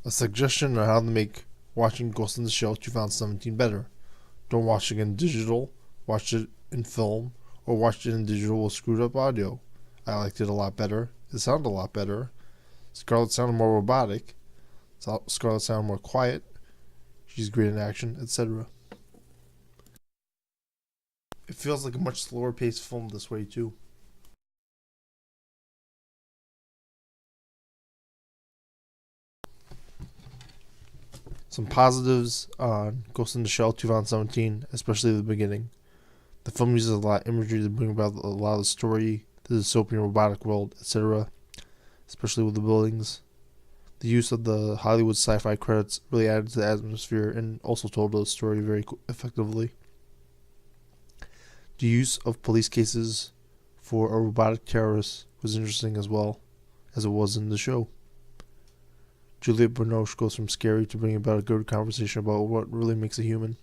A suggestion on how to make watching Ghost in the Shell 2017 better. Don't watch it in digital, watch it in film, or watch it in digital with screwed up audio. I liked it a lot better. It sounded a lot better. Scarlett sounded more robotic. Scarlett sounded more quiet. She's great in action, etc. It feels like a much slower paced film this way too. Some positives on Ghost in the Shell 2017, especially the beginning. The film uses a lot of imagery to bring about a lot of the story, the dystopian robotic world, etc., especially with the buildings. The use of the Hollywood sci-fi credits really added to the atmosphere and also told the story very effectively. The use of police cases for a robotic terrorist was interesting as well as it was in the show. Juliette Binoche goes from scary to bring about a good conversation about what really makes a human.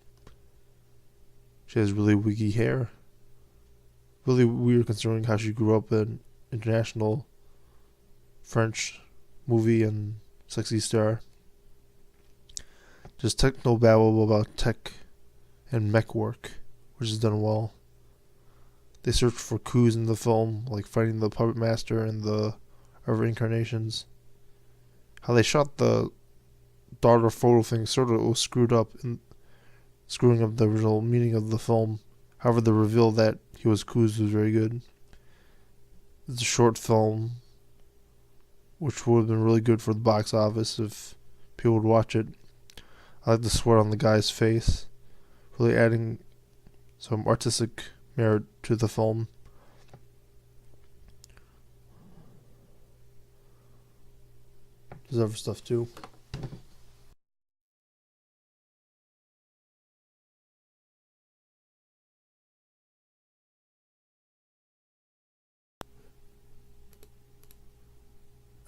She has really wiggy hair. Really weird considering how she grew up in international French movie and sexy star. Just techno babble about tech and mech work, which is done well. They search for clues in the film, like finding the puppet master and the other incarnations. How they shot the daughter photo thing sort of was screwed up in screwing up the original meaning of the film. However, the reveal that he was Kuz was very good. It's a short film, which would have been really good for the box office if people would watch it. I like the sweat on the guy's face, really adding some artistic merit to the film. There's other stuff too.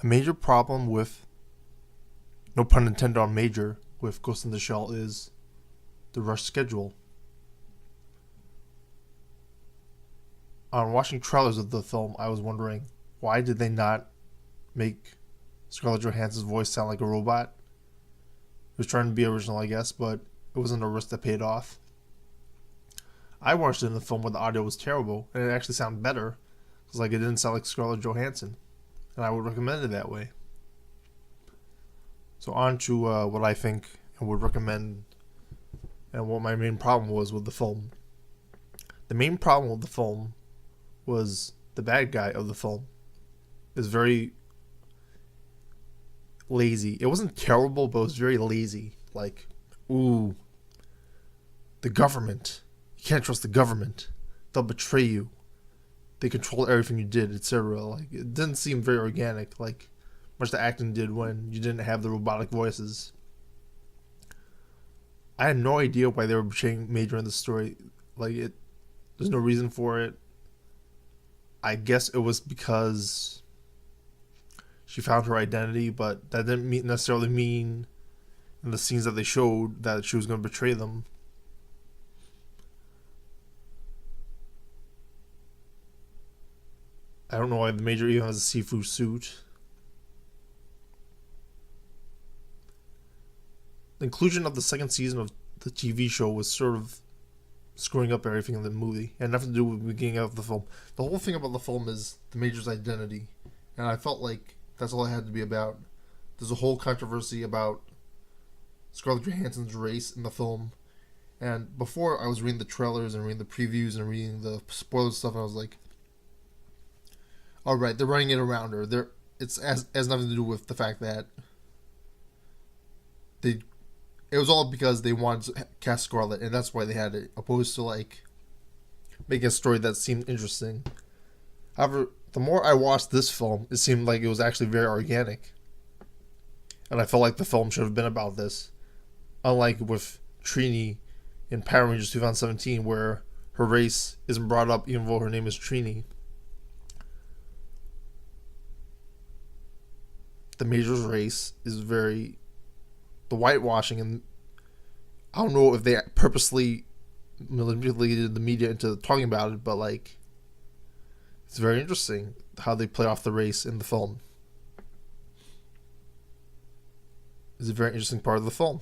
A major problem with, no pun intended on major, with Ghost in the Shell is the rush schedule. On watching trailers of the film, I was wondering, why did they not make Scarlett Johansson's voice sound like a robot? It was trying to be original, I guess, but it wasn't a risk that paid off. I watched it in the film when the audio was terrible, and it actually sounded better, because it didn't sound like Scarlett Johansson, and I would recommend it that way. So on to what I think and would recommend, and what my main problem was with the film. The main problem with the film was the bad guy of the film is very lazy. It wasn't terrible, but it was very lazy. Like, ooh, the government. You can't trust the government. They'll betray you. They control everything you did, etc. It didn't seem very organic, like much the acting did when you didn't have the robotic voices. I had no idea why they were betraying Major in the story. There's no reason for it. I guess it was because she found her identity, but that didn't necessarily mean in the scenes that they showed that she was going to betray them. I don't know why the Major even has a Sifu suit. The inclusion of the second season of the TV show was sort of screwing up everything in the movie. It had nothing to do with the beginning of the film. The whole thing about the film is the Major's identity, and I felt like that's all it had to be about. There's a whole controversy about Scarlett Johansson's race in the film, and before I was reading the trailers and reading the previews and reading the spoiler stuff, and I was like, all right, they're running it around her. It's has nothing to do with the fact that they. It was all because they wanted to cast Scarlett, and that's why they had it, opposed to making a story that seemed interesting. However, the more I watched this film, it seemed like it was actually very organic, and I felt like the film should have been about this. Unlike with Trini in Power Rangers 2017, where her race isn't brought up even though her name is Trini. The Major's race is very the whitewashing, and I don't know if they purposely manipulated the media into talking about it, but it's very interesting how they play off the race in the film. is a very interesting part of the film.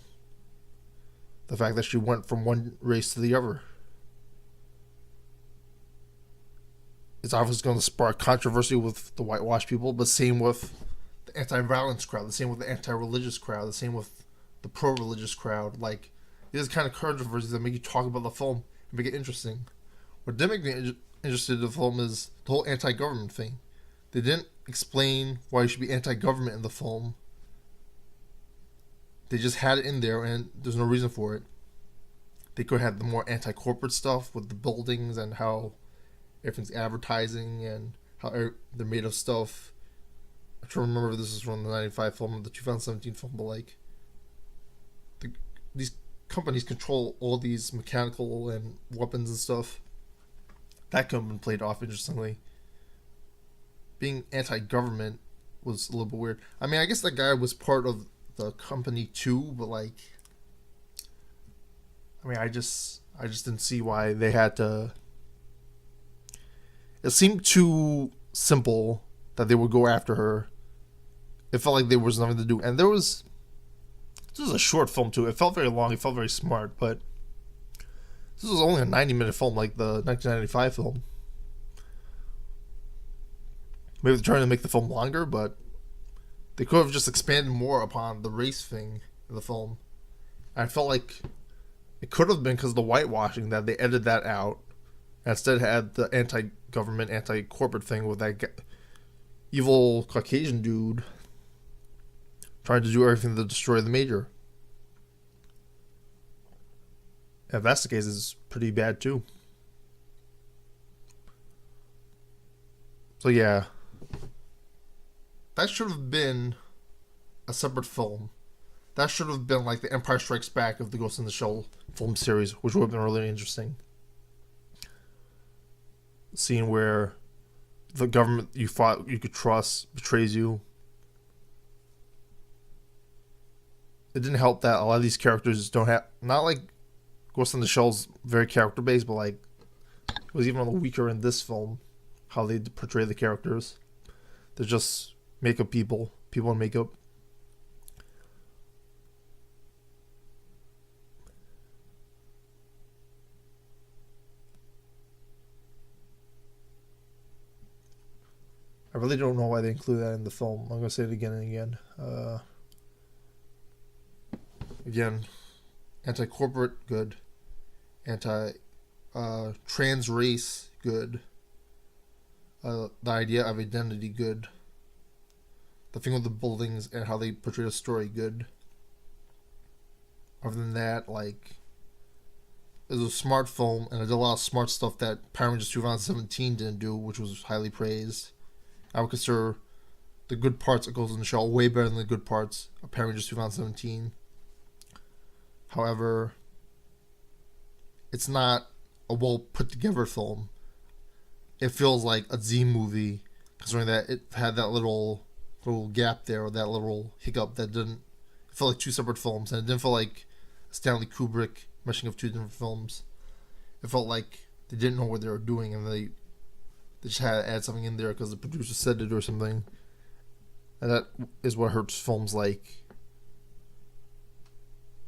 The fact that she went from one race to the other. It's obviously going to spark controversy with the whitewash people, but same with the anti-violence crowd, the same with the anti-religious crowd, the same with the pro-religious crowd. Like, these are kind of controversies that make you talk about the film and make it interesting. What did make me interested in the film is the whole anti-government thing. They didn't explain why you should be anti-government in the film. They just had it in there, and there's no reason for it. They could have the more anti-corporate stuff with the buildings and how everything's advertising and how they're made of stuff. I'm trying to remember if this is from the 95 film or the 2017 film, but like, these companies control all these mechanical and weapons and stuff. That could have been played off interestingly. Being anti-government was a little bit weird. I mean, I guess that guy was part of the company too, but like, I mean, I just didn't see why they had to. It seemed too simple that they would go after her. It felt like there was nothing to do, and this was a short film too. It felt very long. It felt very smart, but this was only a 90-minute film, like the 1995 film. Maybe they're trying to make the film longer, but they could have just expanded more upon the race thing in the film. And I felt like it could have been because of the whitewashing that they edited that out. And instead had the anti-government, anti-corporate thing with that evil Caucasian dude trying to do everything to destroy the major. If that's the case, it's pretty bad too. So yeah, that should have been a separate film. That should have been like the Empire Strikes Back of the Ghost in the Shell film series, which would have been really interesting. Scene where the government you could trust betrays you. It didn't help that a lot of these characters don't have, not like Ghost in the Shell's very character based, but like it was even a little weaker in this film how they portray the characters. They're just makeup people in makeup. I really don't know why they include that in the film. I'm going to say it again and again. Again, anti-corporate, good. Anti-trans race, good. The idea of identity, good. The thing with the buildings and how they portray the story, good. Other than that, like, it was a smart film, and it did a lot of smart stuff that Power Rangers 2017 didn't do, which was highly praised. I would consider the good parts of Ghost in the Shell way better than the good parts of Power Rangers 2017. However, it's not a well put together film. It feels like a Z movie, considering that it had that little gap there, or that little hiccup that didn't. It felt like two separate films, and it didn't feel like Stanley Kubrick meshing of two different films. It felt like they didn't know what they were doing, and they just had to add something in there because the producer said it or something. And that is what hurts films like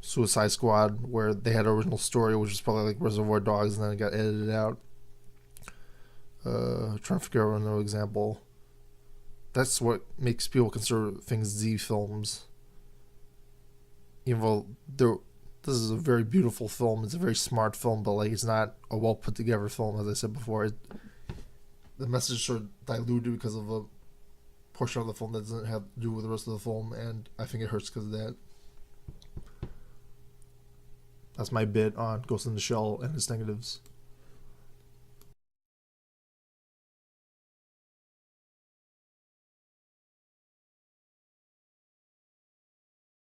Suicide Squad, where they had an original story, which was probably like Reservoir Dogs, and then it got edited out. Trying to figure out another example. That's what makes people consider things Z films. Even though this is a very beautiful film, it's a very smart film, but like it's not a well put together film, as I said before. The message sort of diluted because of a portion of the film that doesn't have to do with the rest of the film, and I think it hurts because of that. That's my bit on Ghost in the Shell and its negatives.